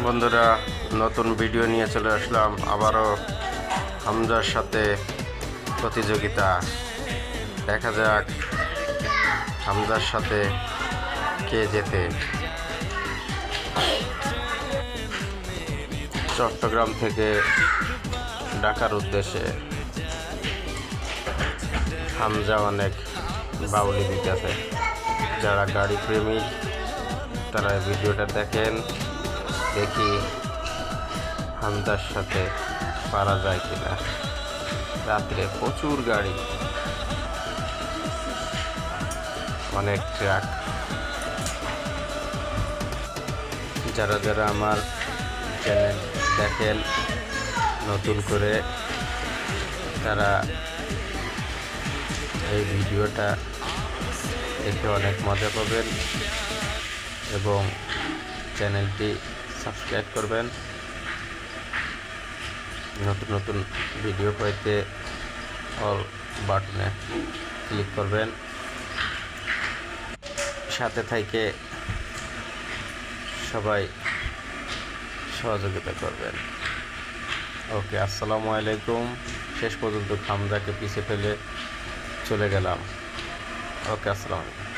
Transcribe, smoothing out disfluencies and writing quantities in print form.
বন্ধুরা, নতুন ভিডিও নিয়ে চলে আসলাম। আবারও হামজার সাথে প্রতিযোগিতা। দেখা যাক হামজার সাথে কে জেতে। চট্টগ্রাম থেকে ঢাকার উদ্দেশ্যে হামজা অনেক বাউলি দিতেছে। যারা গাড়ি প্রেমিক তারা ভিডিওটা দেখেন, দেখি হামজার সাথে পারা যায় কিনা। রাত্রে প্রচুর গাড়ি, অনেক ট্রাক। যারা যারা আমার চ্যানেল দেখেন নতুন করে, তারা এই ভিডিওটা দেখে অনেক মজা পাবেন এবং চ্যানেলটি সাবস্ক্রাইব করবেন। নতুন নতুন ভিডিও পাইতে অল বাটনে ক্লিক করবেন, সাথে থেকে সবাই সহযোগিতা করবেন। ওকে, আসসালামু আলাইকুম। শেষ পর্যন্ত হামজাকে পিছে ফেলে চলে গেলাম। ওকে, আসসালামু আলাইকুম।